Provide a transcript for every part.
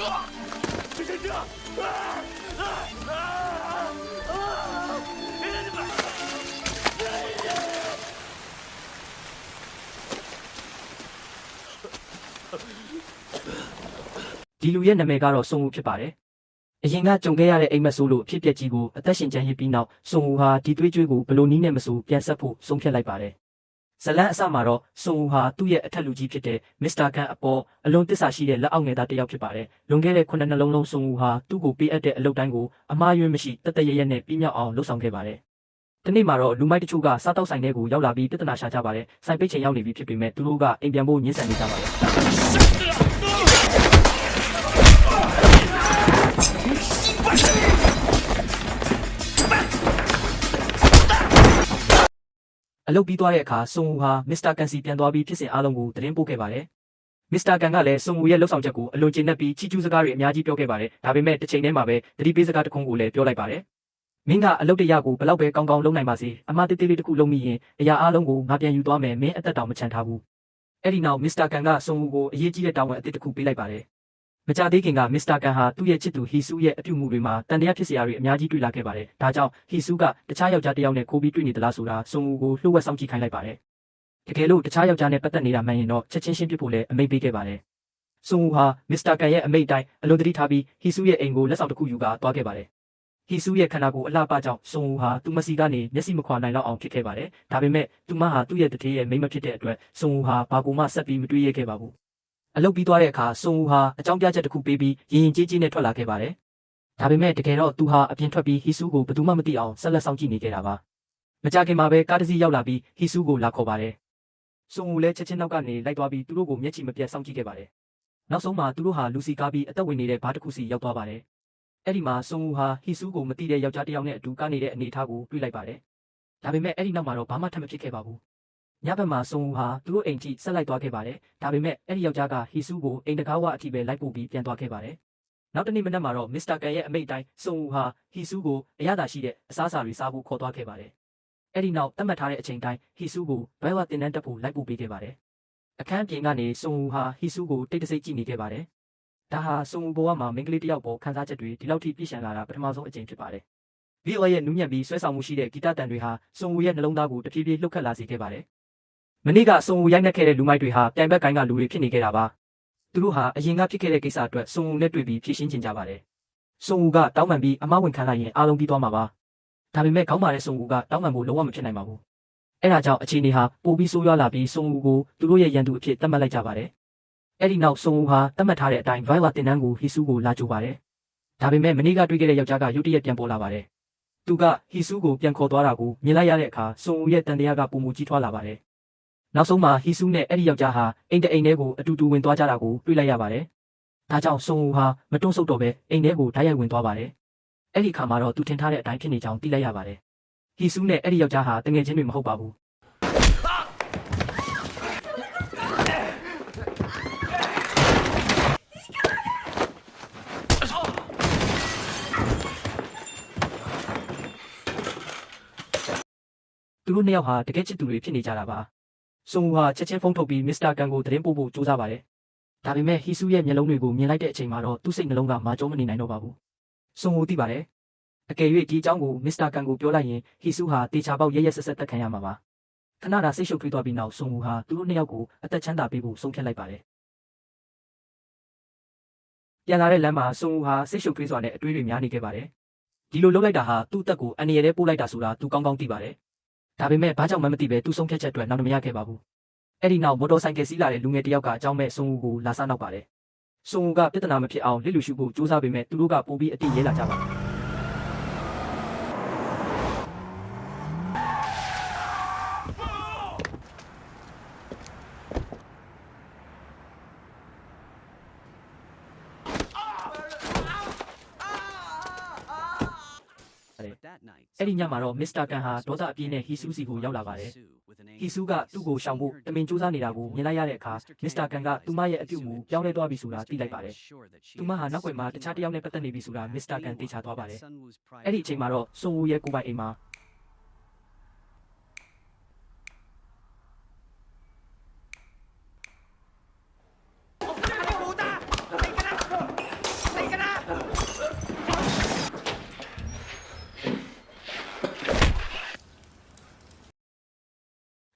ဒီလူရဲ့နာမည်ကတော့စုံဦးဖြစ်ပါတယ်။အရင်ကကြုံခဲ့ရတဲ့အိမ်မက်ဆိုးလို့ဖြစ်ပျက်ကြီးကိုအသက်ရှင်ကျန်ရစ်ပြီးနောက်စုံဦးဟာဒီသွေးကြွေးကိုဘလို့နီးနဲ့မဆိုပြန်ဆက်ဖို့ဆုံးဖြတ်လိုက်ပါတယ်။ဇလန်းအစမှာတော့စုံဦးဟာသူ့ရဲ့အထက်လူကြီးဖြစ်တဲ့မစ္စတာကန်အပေါ်အလွန်တစ္ဆာရှိတဲ့လက်အောက်ငယ်သားတစ်ယောက်ဖြစ်ပါတယ်။လွန်ခဲ့တဲ့9နှစ်လုံးစုံဦးဟာသူ့ကိုပေးအပ်တဲ့အလုပ်တိုင်းကိုအမှားယွင်းမရှိတသက်ရရက်နဲ့ပြီးမြောက်အောင်လုပ်ဆောင်ခဲ့ပါတယ်။ဒီနေ့မှာတော့လူမိုက်တချို့ကစားတောက်ဆိုင်တွေကိုရောက်လာပြီးပြဿနာရှာကြပါတယ်။ဆိုင်ပိတ်ချိန်ရောက်နေပြီဖြစ်ပေမဲ့သူတို့ကအိမ်ပြန်ဖို့ညှင်းဆန်နေကြပါတယ်။အလုပ်ပြီးသွားတဲ့အခါစုံဦးဟာမစ္စတာကန်စီပြန်သွားပြီးဖြစ်စဉ်အားလုံးကိုသတင်းပို့ခဲ့ပါတယ်။မစ္စတာကန်ကလည်းစုံဦးရဲ့လှုပ်ဆောင်ချက်ကိုအလွန်ကျေနပ်ပြီးချီးကျူးစကားတွေအများကြီးပြောခဲ့ပါတယ်။ဒါပေမဲ့တစ်ချိန်တည်းမှာပဲသတိပေးစကားတစ်ခုကိုလည်းပြောလိုက်ပါတယ်။မင်းကအလုပ်တရားကိုဘလောက်ပဲကောင်းကောင်းလုပ်နိုင်ပါစေ။အမှားတေးသေးလေးတစ်ခုလုပ်မိရင်အရာအားလုံးကိုငါပြန်ယူသွားမယ်မင်းအသက်တောင်မချမ်းထားဘူး။အဲ့ဒီနောက်မစ္စတာကန်ကစုံဦးကိုအရေးကြီးတဲ့တာဝန်အသစ်တစ်ခုပေးလိုက်ပါတယ်။မကြသေးခင်ကမစ္စတာကန်ဟာသူ့ရဲ့ချစ်သူဟီဆူရဲ့အပြုအမူတွေမှာတန်တရားဖြစ်စရာတွေအများကြီးတွေ့လာခဲ့ပါတယ်။ဒါကြောင့်ဟီဆူကတခြားယောက်ျားတစ်ယောက်နဲ့ခိုးပြီးတွေ့နေသလားဆိုတာစုံဦးကိုလှုပ်ဝက်ဆောင်ကြည့်ခိုင်းလိုက်ပါတယ်။တကယ်လို့တခြားယောက်ျားနဲ့ပတ်သက်နေတာမှန်ရင်တော့ချက်ချင်းရှင်းပြဖို့လည်းအမိန့်ပေးခဲ့ပါတယ်။စုံဦးဟာမစ္စတာကန်ရဲ့အမိန့်တိုင်းအလွန်တတိထားပြီးဟီဆူရဲ့အိမ်ကိုလက်ဆောင်တစ်ခုယူကာသွားခဲ့ပါတယ်။ဟီဆူရဲ့ခန္ဓာကိုယ်အလှပကြောင့်စုံဦးဟာသူ့မစီကနေမျက်စိမခွာနိုင်တော့အောင်ဖြစ်ခဲ့ပါတယ်။ဒါပေမဲ့သူမဟာသူ့ရဲ့တထေးရဲ့မိန်းမဖြစ်တဲ့အတွက်စုံဦးဟာဘာကိုမှဆက်ပြီးမတွေးရခဲ့ပါဘူး။အလုပ်ပြီးသွားတဲ့အခါစုံဦးဟာအကြောင်းပြချက်တစ်ခုပေးပြီးရင်ကြီးကြီးနဲ့ထွက်လာခဲ့ပါတယ်။ဒါပေမဲ့တကယ်တော့သူဟာအပြင်ထွက်ပြီးဟီဆူကိုဘယ်သူမှမသိအောင်ဆက်လက်စောင့်ကြည့်နေခဲ့တာပါ။မကြခင်မှာပဲကားတစ်စီးရောက်လာပြီးဟီဆူကိုလာခေါ်ပါတယ်။စုံဦးလည်းချက်ချင်းနောက်ကနေလိုက်သွားပြီးသူတို့ကိုမျက်ခြေမပြတ်စောင့်ကြည့်ခဲ့ပါတယ်။နောက်ဆုံးမှာသူတို့ဟာလူစီကားပြီးအသက်ဝင်နေတဲ့ဘားတစ်ခုစီရောက်သွားပါတယ်။အဲ့ဒီမှာစုံဦးဟာဟီဆူကိုမသိတဲ့ယောက်ျားတစ်ယောက်နဲ့အတူကားနေတဲ့အနေအထားကိုတွေ့လိုက်ပါတယ်။ဒါပေမဲ့အဲ့ဒီနောက်မှာတော့ဘာမှထပ်မဖြစ်ခဲ့ပါဘူး။ညဘက်မှာစုံဦးဟာသူတို့အိမ်ထိဆက်လိုက်သွားခဲ့ပါတယ်။ဒါပေမဲ့အဲ့ဒီယောက်ျားကဟီဆူကိုအိမ်တကားဝအထိပဲလိုက်ပို့ပြီးပြန်သွားခဲ့ပါတယ်။နောက်တနေ့မနက်မှာတော့မစ္စတာကန်ရဲ့အမိန့်တိုင်းစုံဦးဟာဟီဆူကိုအရသာရှိတဲ့အစားအစာတွေစားဖို့ခေါ်သွားခဲ့ပါတယ်။အဲ့ဒီနောက်သတ်မှတ်ထားတဲ့အချိန်တိုင်းဟီဆူကိုဘဲဝတင်တန်းတက်ဖို့လိုက်ပို့ပေးခဲ့ပါတယ်။အခန်းပြင်ကနေစုံဦးဟာဟီဆူကိုတိတ်တဆိတ်ကြည့်နေခဲ့ပါတယ်။ဒါဟာစုံဦးဘဝမှာမိန်းကလေးတစ်ယောက်ပေါ်ခန်းစားချက်တွေဒီလောက်ထိပြည့်ရှံလာတာပထမဆုံးအကြိမ်ဖြစ်ပါတယ်။ VOA ရဲ့နူးညံ့ပြီးဆွဲဆောင်မှုရှိတဲ့ဂီတတန်တွေဟာစုံဦးရဲ့နှလုံးသားကိုတဖြည်းဖြည်းလှုပ်ခတ်လာစေခဲ့ပါတယ်။မနေ့ကစုံဦးရိုက်နှက်ခဲ့တဲ့လူမိုက်တွေဟာပြိုင်ဘက်ကိုင်းကလူတွေဖြစ်နေခဲ့တာပါ။သူတို့ဟာအရင်ကဖြစ်ခဲ့တဲ့ကိစ္စအတွက်စုံဦးနဲ့တွေ့ပြီးဖြေရှင်းချင်ကြပါတယ်။စုံဦးကတောင်းပန်ပြီးအမှားဝင်ခံလိုက်ရင်အားလုံးပြီးသွားမှာပါ။ဒါပေမဲ့ခေါင်းမာတဲ့စုံဦးကတောင်းပန်ဖို့လုံးဝမဖြစ်နိုင်ပါဘူး။အဲဒါကြောင့်အခြေအနေဟာပိုပြီးဆိုးရွားလာပြီးစုံဦးကိုသူတို့ရဲ့ရန်သူအဖြစ်သတ်မှတ်လိုက်ကြပါတယ်။အဲဒီနောက်စုံဦးဟာသတ်မှတ်ထားတဲ့အတိုင်း Viola တင်တန်းကိုဟီဆူကိုလာကြိုပါတယ်။ဒါပေမဲ့မနေ့ကတွေ့ခဲ့တဲ့ယောက်ျားကရုတ်တရက်ပြန်ပေါ်လာပါတယ်။သူကဟီဆူကိုပြန်ခေါ်သွားတာကိုမြင်လိုက်ရတဲ့အခါစုံဦးရဲ့တန်တရားကပုံမူကြီးထွားလာပါတယ်။နောက်ဆုံးမှာဟီဆူနဲ့အဲ့ဒီယောက်ျားဟာအိမ်တအိမ်ထဲကိုအတူတူဝင်သွားကြတာကိုတွေ့လိုက်ရပါတယ်။ဒါကြောင့်စုံဦးဟာမတွန့်ဆုတ်တော့ပဲအိမ်ထဲကိုဓာတ်ရိုက်ဝင်သွားပါတယ်။အဲ့ဒီခါမှာတော့သူထင်ထားတဲ့အတိုင်းဖြစ်နေကြောင်းသိလိုက်ရပါတယ်။ဟီဆူနဲ့အဲ့ဒီယောက်ျားဟာတငယ်ချင်းတွေမဟုတ်ပါဘူး။သူတို့နှစ်ယောက်ဟာတကယ်ချစ်သူတွေဖြစ်နေကြတာပါ။စုံဦးဟာချက်ချင်းဖုန်းထုတ်ပြီးမစ္စတာကန်ကိုသတင်းပို့ဖို့ကြိုးစားပါတယ်။ဒါပေမဲ့ဟီဆူရဲ့မျက်လုံးတွေကိုမြင်လိုက်တဲ့အချိန်မှာတော့သူ့စိတ်နှလုံးကမာကျုံးမနေနိုင်တော့ပါဘူး။စုံဦးသိပါတယ်။အကယ်၍ဒီအကြောင်းကိုမစ္စတာကန်ကိုပြောလိုက်ရင်ဟီဆူဟာတေချာပေါက်ရဲရဲဆက်ဆက်တက်ခံရမှာပါ။ခဏတာစိတ်ရှုပ်ထွေးသွားပြီးနောက်စုံဦးဟာသူတို့နှစ်ယောက်ကိုအသက်ချမ်းသာပေးဖို့ဆုံးဖြတ်လိုက်ပါတယ်။ပြန်လာတဲ့လမ်းမှာစုံဦးဟာစိတ်ရှုပ်ထွေးစွာနဲ့အတွေးတွေများနေခဲ့ပါတယ်။ဒီလိုလုပ်လိုက်တာဟာသူ့အသက်ကိုအန္တရာယ်ထဲပို့လိုက်တာဆိုတာသူကောင်းကောင်းသိပါတယ်။ဒါပေမဲ့ဘာကြောင့်မှမသိပဲသူ့ဆုံးဖြတ်ချက်အတွက်နောက်မရခဲ့ပါဘူး။အဲ့ဒီနောက်မော်တော်ဆိုင်ကယ်စီးလာတဲ့လူငယ်တစ်ယောက်ကအကြောင်းမဲ့စုံဦးကိုလာစားနောက်ပါတယ်။စုံဦးကပြဿနာမဖြစ်အောင်လစ်လူရှုဖို့ကြိုးစားပေမဲ့သူတို့ကပိုပြီးအတိရဲလာကြပါတယ်။အဲ့ဒီညမှာတော့မစ္စတာကန်ဟာဒေါသအပြင်းနဲ့ဟီဆူစီကိုရောက်လာပါတယ်။ဟီဆူကသူ့ကိုရှောင်ဖို့တမင်စူးစမ်းနေတာကိုမြင်လိုက်ရတဲ့အခါမစ္စတာကန်ကသူမရဲ့အပြုအမူပြောင်းလဲသွားပြီဆိုတာသိလိုက်ပါတယ်။သူမဟာနောက်ွယ်မှာတခြားတစ်ယောက်နဲ့ပတ်သက်နေပြီဆိုတာမစ္စတာကန်သိချသွားပါတယ်။အဲ့ဒီအချိန်မှာတော့စုံဦးရဲ့ကိုယ်ပိုင်အိမ်မှာ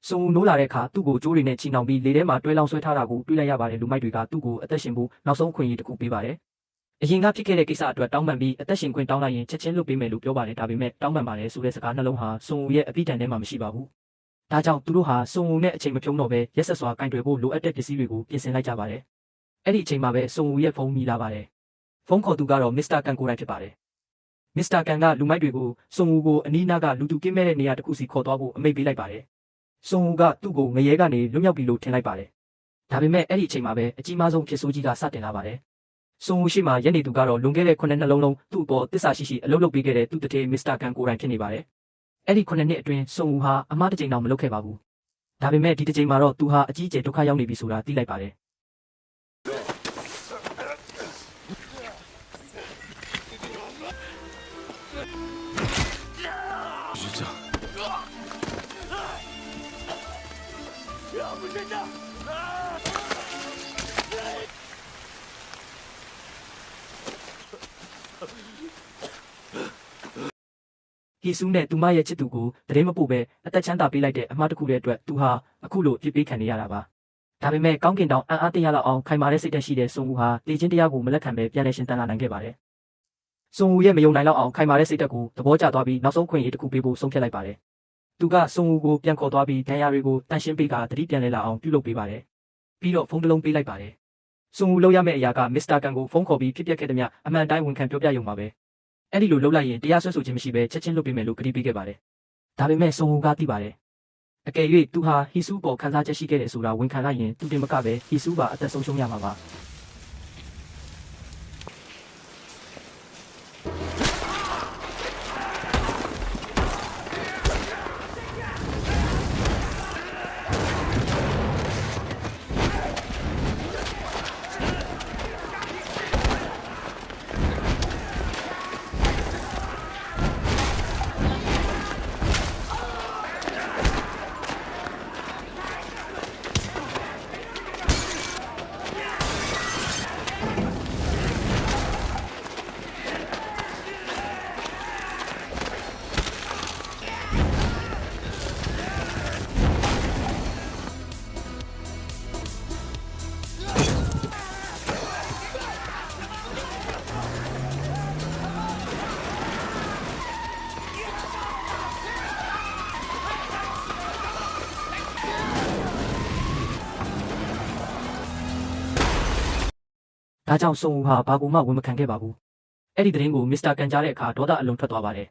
စုံနိုးလာတဲ့အခါသူ့ကိုကြိုးတွေနဲ့ချီနှောင်ပြီးလေထဲမှာတွဲလောင်းဆွဲထားတာကိုတွေ့လိုက်ရပါတယ်လူမိုက်တွေကသူ့ကိုအသက်ရှင်ဖို့နောက်ဆုံးခွင့်ရတစ်ခုပေးပါတယ်အရင်ကဖြစ်ခဲ့တဲ့ကိစ္စအတွက်တောင်းပန်ပြီးအသက်ရှင်ခွင့်တောင်းလိုက်ရင်ချက်ချင်းလွတ်ပေးမယ်လို့ပြောပါတယ်ဒါပေမဲ့တောင်းပန်ပါတယ်ဆိုတဲ့စကားနှလုံးဟာစုံရဲ့အပိတန်ထဲမှာမရှိပါဘူးဒါကြောင့်သူတို့ဟာစုံနဲ့အချိန်မဖြုံးတော့ပဲရက်ဆက်စွာကင်တွယ်ဖို့လိုအပ်တဲ့ပစ္စည်းတွေကိုပြင်ဆင်လိုက်ကြပါတယ်အဲ့ဒီအချိန်မှာပဲစုံရဲ့ဖုန်းမိလာပါတယ်ဖုန်းခေါ်သူကတော့မစ္စတာကန်ကိုယ်တိုင်ဖြစ်ပါတယ်မစ္စတာကန်ကလူမိုက်တွေကိုစုံကိုအနီးနားကလူသူကင်းမဲ့တဲ့နေရာတစ်ခုစီခေါ်သွားဖို့အမိန့်ပေးလိုက်ပါတယ်စုံကသူ့ကိုငရဲကနေလွတ်မြောက်ပြီလို့ထင်လိုက်ပါတယ်ဒါပေမဲ့အဲ့ဒီအချိန်မှာပဲအကြီးမားဆုံးဖြစ်ဆိုးကြီးကစတင်လာပါတယ်စုံရှိမှရက်နေသူကတော့လွန်ခဲ့တဲ့9နှစ်လုံးသူ့အပေါ်တစ္ဆာရှိအလုပ်လုပ်ပေးခဲ့တဲ့သူ့တထေမစ္စတာကန်ကိုယ်တိုင်ဖြစ်နေပါတယ်အဲ့ဒီ9နှစ်အတွင်းစုံဟာအမားတစ်ချိန်တောင်မလုပ်ခဲ့ပါဘူးဒါပေမဲ့ဒီတစ်ချိန်မှာတော့သူဟာအကြီးအကျယ်ဒုက္ခရောက်နေပြီဆိုတာသိလိုက်ပါတယ်ဟီဆူနဲ့သူမရဲ့ချစ်သူကိုတရင်မပို့ပဲအသက်ချမ်းသာပေးလိုက်တဲ့အမှားတစ်ခုတဲ့အတွက်သူဟာအခုလိုအပြစ်ပေးခံနေရတာပါဒါပေမဲ့ကောင်းကင်တောင်အံ့အားတင်ရလောက်အောင်ခိုင်မာတဲ့စိတ်ဓာတ်ရှိတဲ့စုံဦးဟာတေခြင်းတရားကိုမလက်ခံပဲပြန်လည်ရှင်သန်လာနိုင်ခဲ့ပါတယ်စုံဦးရဲ့မယုံနိုင်လောက်အောင်ခိုင်မာတဲ့စိတ်ဓာတ်ကိုသဘောကျသွားပြီးနောက်ဆုံးခွင့်ရတစ်ခုပေးဖို့ဆုံးဖြတ်လိုက်ပါတယ်သူကစုံဦးကိုပြန်ခေါ်သွားပြီးဒဏ်ရာတွေကိုတန်ရှင်းပေးကတတိပြန်လဲလာအောင်ပြုလုပ်ပေးပါတယ်ပြီးတော့ဖုန်းတစ်လုံးပေးလိုက်ပါတယ်စုံဦးလောက်ရမယ့်အရာကမစ္စတာကန်ကိုဖုန်းခေါ်ပြီးဖြစ်ပျက်ခဲ့တဲ့မြအမှန်တိုင်းဝန်ခံပြောပြရုံပါပဲအဲ့ဒီလိုလုပ်လိုက်ရင်တရားစွဲဆိုခြင်းမရှိဘဲချက်ချင်းလွတ်ပေးမယ်လို့ကတိပေးခဲ့ပါတယ်ဒါပေမဲ့စုံဦးကသိပါတယ်အကယ်၍သူဟာဟီဆူပေါ်ခန်းစားချက်ရှိခဲ့တယ်ဆိုတာဝန်ခံလိုက်ရင်သူတင်မကပဲဟီဆူပါအသက်ဆုံးရှုံးရမှာပါဒါကြောင့်စုံဦးဟာဘာကူမှဝန်မခံခဲ့ပါဘူးအဲ့ဒီသတင်းကိုမစ္စတာကန်ကြားတဲ့အခါဒေါသအလွန်ထွက်သွားပါတယ်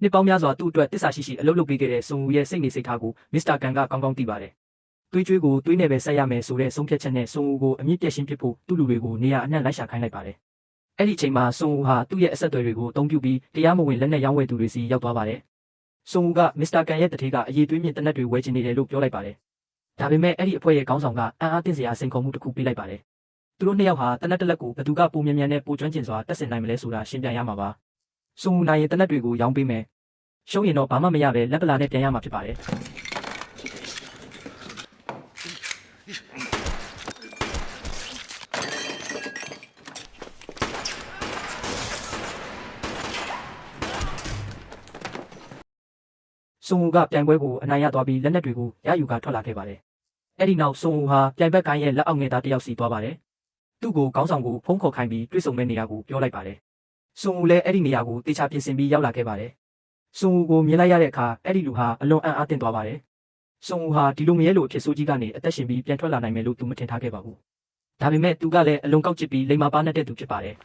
နှစ်ပေါင်းများစွာသူ့အတွက်တစ္ဆာရှိအလုပ်လုပ်ပေးခဲ့တဲ့စုံဦးရဲ့စိတ်နေစိတ်ထားကိုမစ္စတာကန်ကကောင်းကောင်းသိပါတယ်သွေးကြွေးကိုသွေးနဲ့ပဲဆက်ရမယ်ဆိုတဲ့ဆုံးဖြတ်ချက်နဲ့စုံဦးကိုအမြင့်ပြည့်ရှင်းဖြစ်ဖို့သူ့လူတွေကိုနေရာအနှံ့လိုက်ရှာခိုင်းလိုက်ပါတယ်အဲ့ဒီအချိန်မှာစုံဦးဟာသူ့ရဲ့အဆက်အသွယ်တွေကိုအသုံးပြုပြီးတရားမဝင်လက်နက်ရောင်းဝယ်သူတွေစီရောက်သွားပါတယ်စုံဦးကမစ္စတာကန်ရဲ့တထေးကအရေးသွေးမြင့်တနက်တွေဝယ်ချင်နေတယ်လို့ပြောလိုက်ပါတယ်ဒါပေမဲ့အဲ့ဒီအဖွဲ့ရဲ့ခေါင်းဆောင်ကအံ့အားသင့်စရာစိန်ခေါ်မှုတစ်ခုပေးလိုက်ပါတယ်သူတို့နှစ်ယောက်ဟာတနက်တစ်လက်ကိုဘသူကပုံမြန်မြန်နဲ့ပိုကျွမ်းကျင်စွာတက်ဆင်နိုင်မလဲဆိုတာရှင်းပြရမှာပါ။စုံနိုင်ရင်တနက်တွေကိုရောင်းပေးမယ်။ရှုံးရင်တော့ဘာမှမရပဲလက်ပလာနဲ့ပြန်ရမှာဖြစ်ပါတယ်။စုံကပြိုင်ပွဲကိုအနိုင်ရသွားပြီးလက်နက်တွေကိုရယူကထွက်လာခဲ့ပါတယ်။အဲ့ဒီနောက်စုံဟာပြိုင်ဘက်ကိုင်းရဲ့လက်အောက်ငယ်သားတစ်ယောက်စီသွားပါတယ်။သူ့ကိုခေါင်းဆောင်ကိုဖုန်းခေါ်ခိုင်းပြီးတွေ့ဆုံမဲ့နေရာကိုပြောလိုက်ပါတယ်။စုံဦးလည်းအဲ့ဒီနေရာကိုတေချာပြင်ဆင်ပြီးရောက်လာခဲ့ပါတယ်။စုံဦးကိုမြင်လိုက်ရတဲ့အခါအဲ့ဒီလူဟာအလွန်အံ့အားသင့်သွားပါတယ်။စုံဦးဟာဒီလိုမရဲလို့အဖြစ်ဆိုးကြီးကနေအသက်ရှင်ပြီးပြန်ထွက်လာနိုင်မယ်လို့သူမထင်ထားခဲ့ပါဘူး။ဒါပေမဲ့သူကလည်းအလွန်ကောက်ချစ်ပြီးလိမ္မာပါနဲ့တဲ့သူဖြစ်ပါတယ်။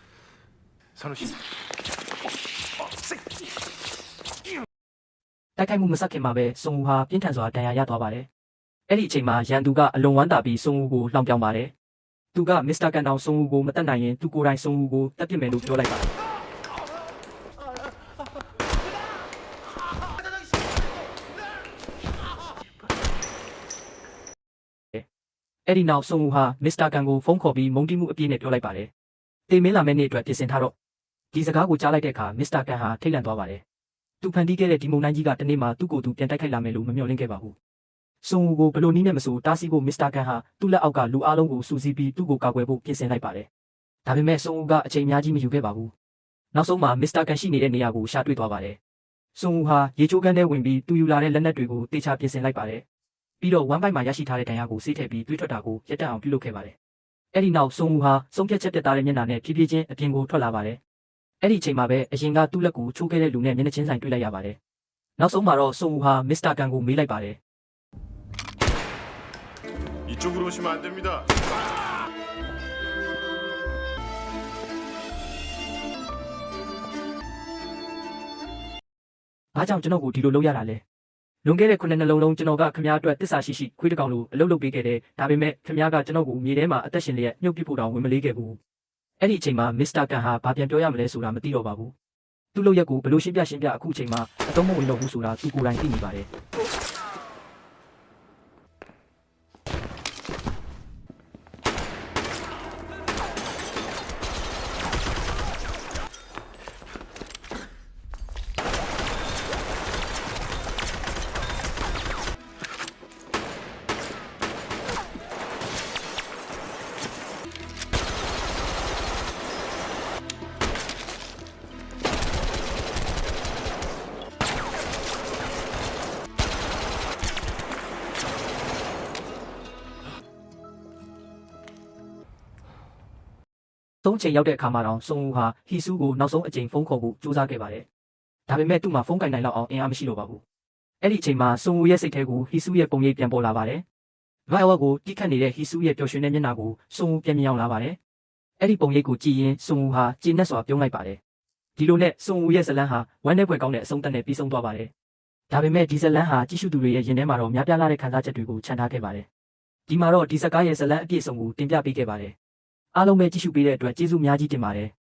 တိုက်ခိုက်မှုမဆက်ခင်မှာပဲစုံဦးဟာပြင်းထန်စွာဒဏ်ရာရသွားပါတယ်။အဲ့ဒီအချိန်မှာရန်သူကအလွန်ဝမ်းသာပြီးစုံဦးကိုလှောင်ပြောင်ပါတယ်။သူကမစ္စတာကန်တောင်စုံဦးကိုမတတ်နိုင်ရင်သူကိုယ်တိုင်စုံဦးကိုတပ်ပစ်မယ်လို့ပြောလိုက်ပါတယ်။အဲ့ဒီနောက်စုံဦးဟာမစ္စတာကန်ကိုဖုန်းခေါ်ပြီးမုန်းတီးမှုအပြည့်နဲ့ပြောလိုက်ပါတယ်။တေမင်းလာမယ့်နေ့အတွက်ပြင်ဆင်ထားတော့ဒီစကားကိုကြားလိုက်တဲ့အခါမစ္စတာကန်ဟာထိတ်လန့်သွားပါတယ်။သူဖန်တီးခဲ့တဲ့ဒီမုန်တိုင်းကြီးကတနေ့မှသူ့ကိုယ်သူပြန်တိုက်ခိုက်လာမယ်လို့မမျှော်လင့်ခဲ့ပါဘူး။စုံဦးကိုဘလို့နည်းနဲ့မဆိုတားဆီးဖို့မစ္စတာကန်ဟာသူ့လက်အောက်ကလူအားလုံးကိုစူးစီးပြီးသူ့ကိုကာကွယ်ဖို့ပြင်ဆင်လိုက်ပါတယ်။ဒါပေမဲ့စုံဦးကအချိန်အများကြီးမယူခဲ့ပါဘူး။နောက်ဆုံးမှာမစ္စတာကန်ရှိနေတဲ့နေရာကိုရှာတွေ့သွားပါတယ်။စုံဦးဟာရေချိုးခန်းထဲဝင်ပြီးသူယူလာတဲ့လက်နက်တွေကိုတေချာပြင်ဆင်လိုက်ပါတယ် ပြီးတော့ဝမ်းပိုက်မှာရရှိထားတဲ့ဒဏ်ရာကိုဆေးထည့်ပြီးသွေးထွက်တာကိုရပ်တန့်အောင်ပြုလုပ်ခဲ့ပါတယ်။အဲ့ဒီနောက်စုံဦးဟာစုံဖြတ်ချက်တက်သားတဲ့မျက်နှာနဲ့ဖြည်းဖြည်းချင်းအပြင်ကိုထွက်လာပါတယ်။အဲ့ဒီအချိန်မှာပဲအရင်ကသူ့လက်ကိုချိုးခဲ့တဲ့လူနဲ့မျက်နှာချင်းဆိုင်တွေ့လိုက်ရပါတယ်။နောက်ဆုံးမှာတော့စုံဦးဟာမစ္စတာကန်ကိုမေးလိုက်ပါတယ် 이쪽으로 오시면 안 됩니다. ။ဘာကြောင့်ကျွန်တော်ကိုဒီလိုလုပ်ရတာလဲ။လွန်ခဲ့တဲ့9နှစ်လုံးကျွန်တော်ကခင်ဗျားအတွက်တစ္ဆာရှိခွေးတစ်ကောင်လိုအလုပ်လုပ်ပေးခဲ့တယ်။ဒါပေမဲ့ခင်ဗျားကကျွန်တော်ကိုမြေထဲမှာအသက်ရှင်လျက်မြုပ်ပစ်ဖို့တောင်ဝင်မလေးခဲ့ဘူး။အဲ့ဒီအချိန်မှာမစ္စတာကန်ဟာဘာပြန်ပြောရမလဲဆိုတာမသိတော့ပါဘူး။သူ့လုပ်ရက်ကိုဘယ်လိုရှင်းပြအခုအချိန်မှာအတော့မဝင်တော့ဘူးဆိုတာသူကိုယ်တိုင်သိနေပါတယ်။ သုံးချိန်ရောက်တဲ့အခါမှာတော့စုံဦးဟာဟီဆူးကိုနောက်ဆုံးအကြိမ်ဖုန်းခေါ်ဖို့ကြိုးစားခဲ့ပါတယ်။ဒါပေမဲ့သူ့မှာဖုန်းကင်နိုင်လောက်အောင်အင်အားမရှိတော့ပါဘူး။အဲ့ဒီအချိန်မှာစုံဦးရဲ့စိတ်ထဲကိုဟီဆူးရဲ့ပုံရိပ်ပြန်ပေါ်လာပါတယ်။ဗိုင်ဝါကိုတိခတ်နေတဲ့ဟီဆူးရဲ့ပျော်ရွှင်တဲ့မျက်နှာကိုစုံဦးပြန်မြင်အောင်လာပါတယ်။အဲ့ဒီပုံရိပ်ကိုကြည့်ရင်စုံဦးဟာကျေနပ်စွာပြုံးလိုက်ပါတယ်။ဒီလိုနဲ့စုံဦးရဲ့ဇလန်းဟာဝမ်းနည်းဖွယ်ကောင်းတဲ့အဆုံးသတ်နဲ့ပြီးဆုံးသွားပါတယ်။ဒါပေမဲ့ဒီဇလန်းဟာကြည့်ရှုသူတွေရဲ့ရင်ထဲမှာတော့များပြားလာတဲ့ခံစားချက်တွေကိုခြံထားခဲ့ပါတယ်။ဒီမှာတော့ဒီဇကားရဲ့ဇလန်းအပြည့်အစုံကိုတင်ပြပေးခဲ့ပါတယ်။အားလုံးပဲကြည့်ရှုပေးတဲ့အတွက်ကျေးဇူးများကြီးတင်ပါတယ်။